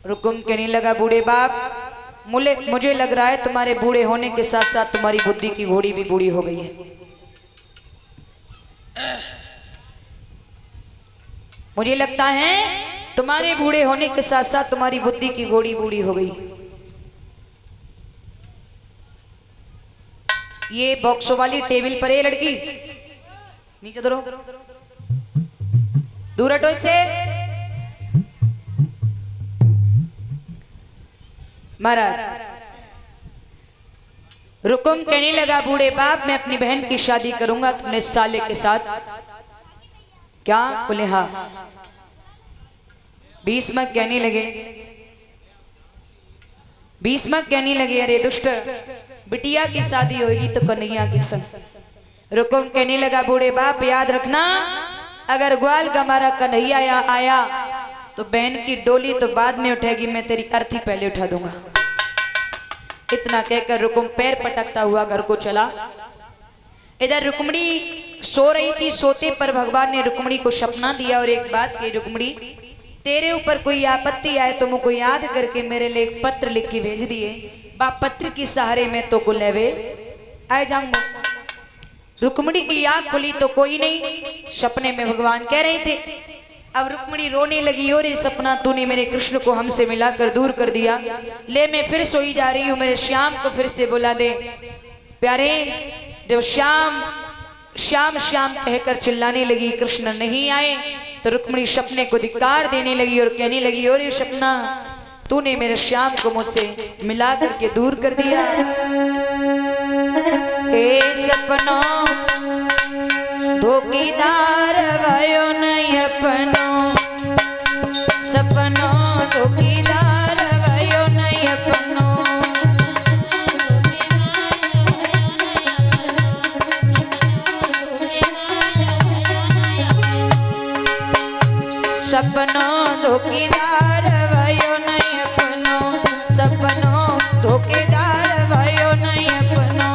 रुकुम कहने लगा बूढ़े बाप, मुझे लग रहा है तुम्हारे बूढ़े होने के साथ साथ तुम्हारी बुद्धि की घोड़ी भी बूढ़ी हो गई है। मुझे लगता है तुम्हारे बूढ़े होने के साथ साथ तुम्हारी बुद्धि की घोड़ी बूढ़ी हो गई। ये बॉक्सो वाली टेबल पर है लड़की, नीचे धरो, दूर हटो इससे। महाराज रुकुम कहने लगा बूढ़े बाप, मैं अपनी बहन की शादी करूंगा तुमने साले के साथ। क्या बोले? हाँ। भीष्मक कहने लगे अरे दुष्ट, बिटिया की शादी होगी तो कन्हैया के संग। रुकुम कहने लगा बूढ़े बाप, याद रखना अगर ग्वाल का हमारा कन्हैया यहाँ आया तो बहन की डोली तो बाद में उठेगी, मैं तेरी अर्थी पहले उठा दूंगा। इतना कहकर रुकुम पैर पटकता हुआ घर को चला। इधर रुक्मणी सो रही थी, सोते पर भगवान ने रुक्मणी को सपना दिया और एक बात की, रुक्मणी तेरे ऊपर कोई आपत्ति आए तो मुझको याद करके मेरे लिए एक पत्र लिख के भेज दिए, बा पत्र की सहारे में तो को लेवे आए जाऊंगा। रुक्मणी की आंख खुली तो कोई नहीं, सपने में भगवान कह रहे थे। अब रुक्मणी रोने लगी, और ये सपना तूने मेरे कृष्ण को हमसे मिलाकर दूर कर दिया, ले मैं फिर सोई जा रही हूँ, मेरे श्याम को फिर से बुला दे। प्यारे जब श्याम श्याम श्याम कहकर चिल्लाने लगी, कृष्ण नहीं आए तो रुक्मणी सपने को धिक्कार देने लगी और कहने लगी, और ये सपना तूने मेरे श्याम को मुझसे मिला करके दूर कर दिया। ए सपनो धोखीदार भयो नहीं अपनो, सपनो धोखीदार भयो नहीं अपनो। सपनो धोखीदार भयो नहीं अपनो, सपनो धोखेदार भयो नहीं अपनो।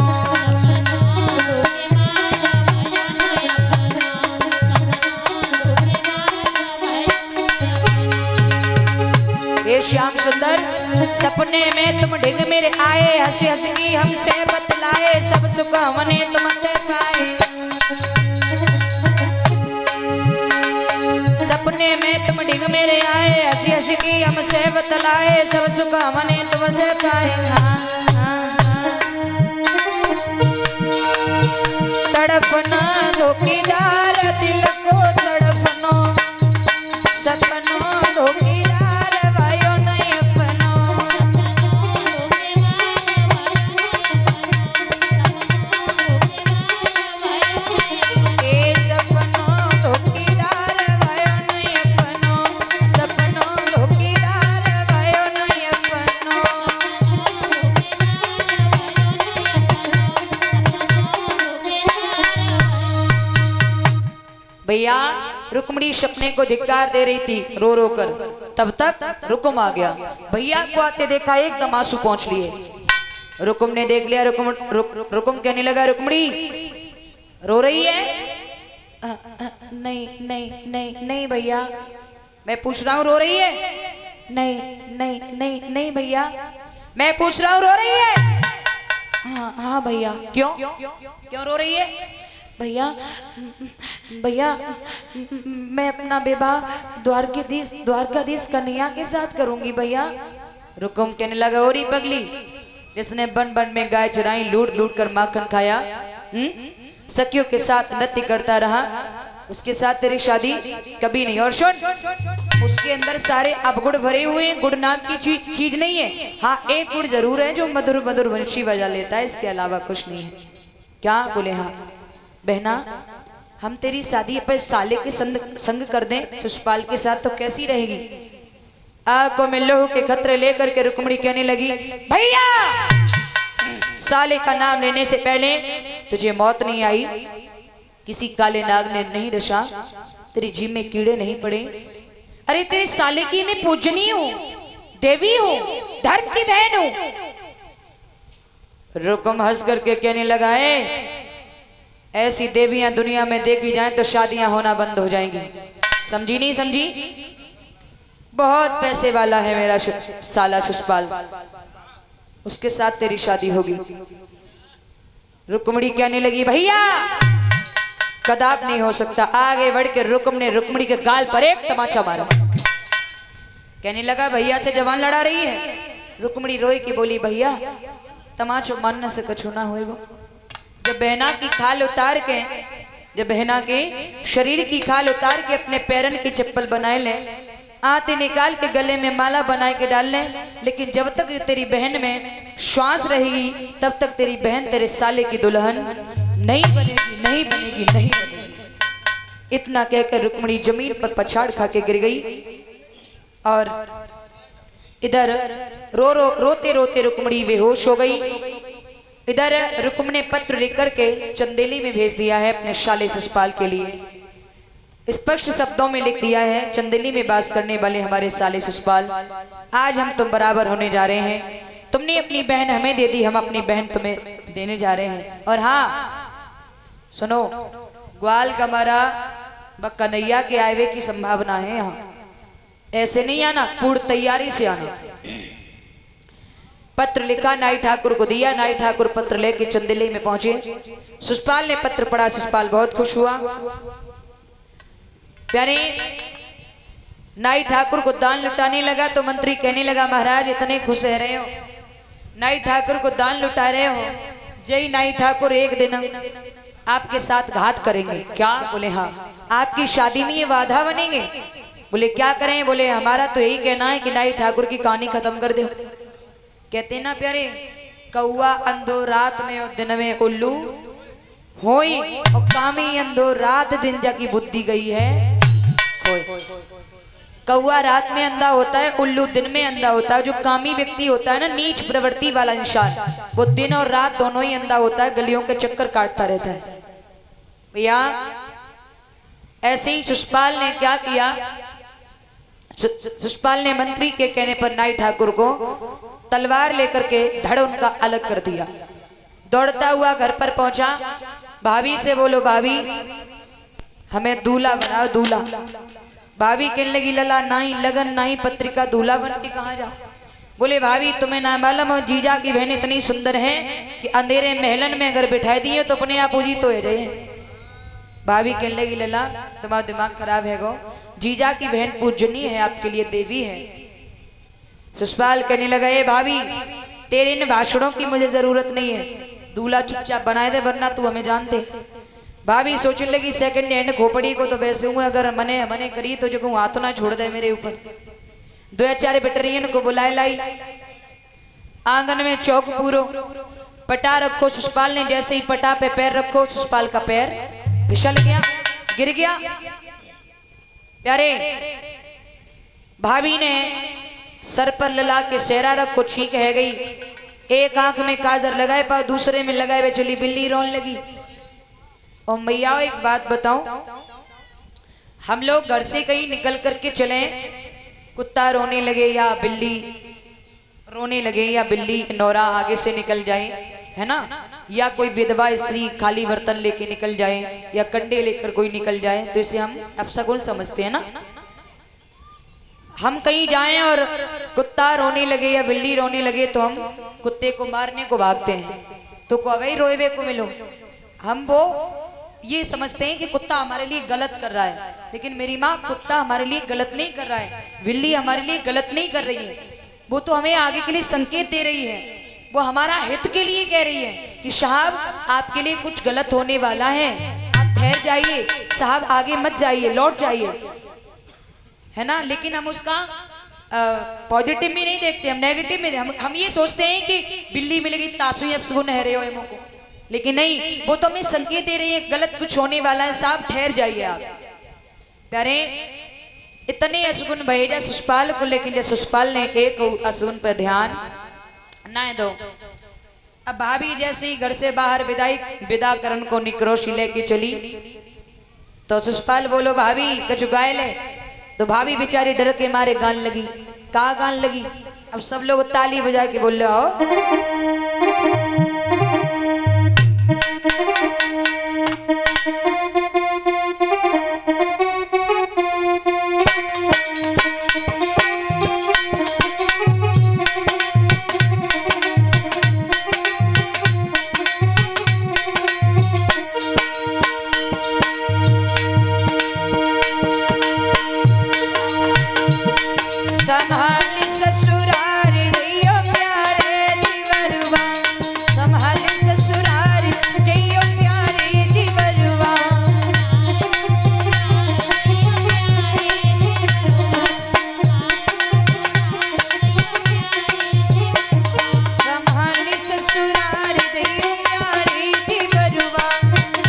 ये श्याम सुंदर सपने में तुम ढिग मेरे आए, हंसी हंसी की हमसे बतलाए, सब सुख हमने तुम पाए। सपने में तुम ढिग मेरे आए, हंसी हंसी की हमसे बतलाए, सब सुख हमने तुमसे पाए। तड़पना धोखीदार दिल को तड़पनो, सपनो धोखीदार भयो नहीं अपनो। ए सपनो धोखीदार भयो नहीं अपनो, सपनो धोखीदार भयो नहीं अपनो। भैया रुक्मणी सपने को धिक्कार दे रही थी रो रो कर, तब तक रुकुम आ गया। भैया को आते देखा, एकदम आंसू पहुंच लिए। रुकुम ने देख लिया, रुकुम कहने लगा रुक्मणी रो रही है? नहीं नहीं नहीं नहीं भैया। मैं पूछ रहा हूँ रो रही है? नहीं नहीं नहीं नहीं भैया। मैं पूछ रहा हूँ रो रही है? हाँ हाँ भैया। क्यों क्यों रो रही है? भैया मैं अपना विवाह द्वारकाधीश कन्हैया के साथ करूंगी भैया। रुकुम कहने लगा, ओरी पगली, जिसने बन बन में गाय चराई, लूट लूट कर माखन खाया, सखियों के साथ नृत्य करता रहा, उसके साथ तेरी शादी कभी नहीं। और सुन, उसके अंदर सारे अवगुण भरे हुए हैं, गुड़ नाम की चीज नहीं है। हाँ एक गुड़ जरूर है जो मधुर मधुर वंशी बजा लेता है, इसके अलावा कुछ नहीं है। क्या बोले? हाँ बहना, हम तेरी शादी पर साले के संग कर दें सुषपाल के साथ तो कैसी रहेगी? आंखों में लोह के खतरे लेकर के रुक्मणी कहने लगी, भैया साले का नाम लेने से पहले तुझे मौत नहीं आई, किसी काले नाग ने नहीं रचा, तेरी जीभ में कीड़े नहीं पड़े। अरे तेरे साले की मैं पूजनीय हूं, देवी हूं, धर्म की बहन हूं। रुकुम हंस करके कहने लगा है, ऐसी देवियां दुनिया में देखी जाएं तो शादियां होना बंद हो जाएंगी। समझी नहीं समझी? बहुत पैसे वाला है मेरा साला शिषपाल, उसके साथ तेरी शादी होगी। रुक्मणी कहने लगी भैया कदाप नहीं हो सकता। आगे बढ़ के रुक्म ने रुक्मणी के गाल पर एक तमाचा मारा। कहने लगा भैया से जवान लड़ा रही है। रुक्मणी रोई की बोली भैया तमाचो मानने से कछु ना होएगा। जब बहना की खाल उतार के, जब बहना के शरीर की खाल उतार के अपने पैरन की चप्पल बनाए ले, आते निकाल के गले में माला बना के डाल ले, लेकिन जब तक तेरी बहन में श्वास रहेगी तब तक तेरी बहन तेरे साले की दुल्हन नहीं बनेगी, नहीं बनेगी, नहीं बनेगी। इतना कहकर रुक्मणी जमीन पर पछाड़ खा के गिर गई। और इधर रोते रोते रुक्मणी बेहोश हो गई। इधर रुक्म ने पत्र लिखकर के चंदेली में भेज दिया है अपने साले शिषपाल के लिए। स्पष्ट शब्दों में लिख दिया है चंदेली में बास करने वाले हमारे साले शिषपाल, आज हम तुम बराबर होने जा रहे हैं। तुमने अपनी बहन हमें दे दी, हम अपनी बहन तुम्हें देने जा रहे हैं। और हाँ सुनो, ग्वाल कमारा व कन्हैया के आए की संभावना है। यहाँ ऐसे नहीं आना, पूर्ण तैयारी से आना। पत्र लिखा, नाई ठाकुर को दिया। नाई ठाकुर पत्र लेके चंदेली में पहुंचे। शिषपाल ने पत्र पढ़ा। शिषपाल बहुत खुश हुआ। प्यारे नाई ठाकुर को दान लुटाने लगा तो मंत्री कहने लगा महाराज इतने खुश रह रहे हो, नाई ठाकुर को दान लुटा रहे हो, जय नाई ठाकुर एक दिन आपके साथ घात करेंगे। क्या? बोले हाँ। आपकी शादी में ये वादा बनेंगे। बोले क्या करें? बोले हमारा तो यही कहना है कि नाई ठाकुर की कहानी खत्म कर दो। कहते ना प्यारे, कौआ अंधो रात में और दिन में उल्लू होई, और कामी अंधो रात दिन जाकी बुद्धि गई है खोई। कौआ रात में अंधा होता है, उल्लू दिन में अंधा होता है। जो कामी व्यक्ति होता है ना, नीच प्रवृत्ति वाला इंसान, वो दिन और रात दोनों ही अंधा होता है, गलियों के चक्कर काटता रहता है। भैया ऐसे ही शिषपाल ने क्या किया, शिषपाल ने मंत्री के कहने पर नाई ठाकुर को तलवार लेकर के धड़ उनका अलग कर दिया। दौड़ता हुआ घर पर पहुंचा। भाभी से बोलो भाभी हमें दूल्हा बनाओ, दूल्हा। भाभी कहने लगी लला नहीं लगन नहीं पत्रिका, दूल्हा बन के कहाँ जाओ। बोले भाभी तुम्हें ना मालूम, जीजा की बहन इतनी सुंदर है कि अंधेरे महलन में अगर बिठाई दी है तो अपने आप उजी तो हो जाए। भाभी कहने लगी लला तुम्हारा दिमाग खराब है गो, जीजा की बहन पूजनीय है, आपके लिए देवी है। शिषपाल कहने लगा ए भाभी तेरे इन भाषणों की मुझे जरूरत नहीं है, दूल्हा चुपचाप बनाए दे वरना तू हमें जानते। भाभी सोचने लगी सेकंड हैंड खोपड़ी को तो वैसे हूँ, अगर मने मने करी तो जो हाथ ना छोड़ दे मेरे ऊपर। दो चार बेटरियन को बुलाए लाई। आंगन में चौक पूरो पटा रखो। शिषपाल ने जैसे ही पटा पे पैर रखो, शिषपाल का पैर फिसल गया, गिर गया। प्यारे भाभी ने सर पर लला के सेहरा रखो, छींक है गई। एक आंख में काजर लगाए पाओ, दूसरे में लगाए हुए चली बिल्ली रोने लगी। और मैया एक बात बताऊं, हम लोग घर से कहीं निकल करके चले, कुत्ता रोने लगे या बिल्ली रोने लगे या बिल्ली नौरा आगे से निकल जाए, है ना, या कोई विधवा स्त्री खाली बर्तन लेके निकल जाए या कंडे लेकर कोई निकल जाए, तो इसे हम अपशगुन समझते हैं ना। हम कहीं जाएं और कुत्ता रोने लगे या बिल्ली रोने लगे तो हम कुत्ते को मारने को भागते हैं, तो कोई रोएवे को मिलो। हम वो ये समझते हैं कि कुत्ता हमारे लिए गलत कर रहा है, लेकिन मेरी माँ कुत्ता हमारे लिए गलत नहीं कर रहा है, बिल्ली हमारे लिए गलत नहीं कर रही है। वो तो हमें आगे के लिए संकेत दे रही है, वो हमारा हित के लिए कह रही है कि साहब आपके लिए कुछ गलत होने वाला है, आप ठहर जाइए, साहब आगे मत जाइए, लौट जाइए, है ना। लेकिन हम उसका पॉजिटिव में नहीं देखते, हम नेगेटिव में हम ये सोचते हैं कि बिल्ली मिलेगी तासु अपशगुन है रहे हो एमो को, लेकिन नहीं, वो तो हमें संकेत दे रही है गलत कुछ होने वाला है, साहब ठहर जाइए आप। प्यारे इतने अशगुन भेजा शिषपाल को, लेकिन जब शिषपाल ने एक अशगुन पर ध्यान ना दो। अब भाभी जैसे ही घर से बाहर विदा करण को निक्रोशी लेके चली, तो शिषपाल बोलो भाभी कछु गाय ले, तो भाभी बेचारी डर के मारे गान लगी। कहा गान लगी? अब सब लोग ताली बजा के बोल रहे हो ससुराल जइयो प्यारे दिवरवा संभाली ससुराल जइयो प्यारे दिवरवा संभाली ससुराल जइयो प्यारे दिवरवा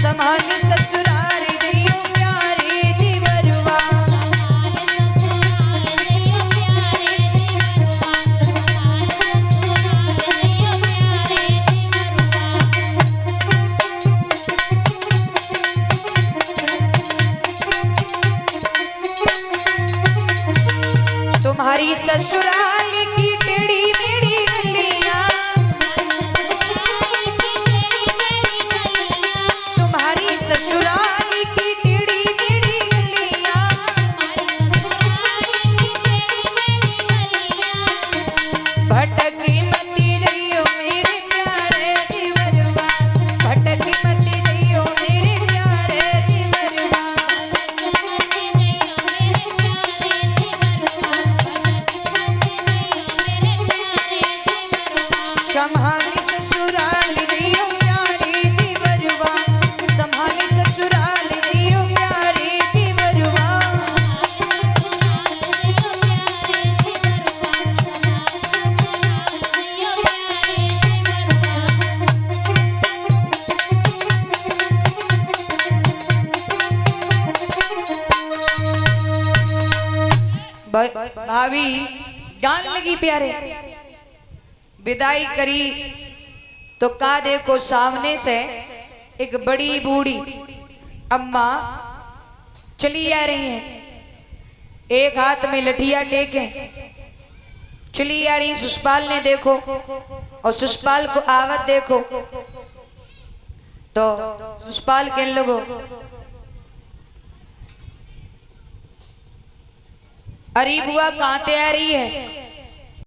संभाली ससुराल जइयो प्यारे दिवरवा तुम्हारी ससुराल की टेढ़ी मेढ़ी गलियां तुम्हारी ससुराल की टेढ़ी मेढ़ी गलियां भटकी मती रहियो मेरे प्यारे दिवरवा भटकी मती रहियो मेरे प्यारे दिवरवा संभाली ससुराल जइयो प्यारे दिवरवा संभाली ससुराल जइयो प्यारे दिवरवा भाभी गान लगी प्यारे विदाई करी तो का देखो सामने से एक बड़ी बूढ़ी अम्मा चली आ रही है एक हाथ में लठिया टेके चली आ रही सुषपाल ने देखो और सुषपाल को आवत देखो तो सुषपाल के लोगों अरे बुआ कहाँ ते आ रही है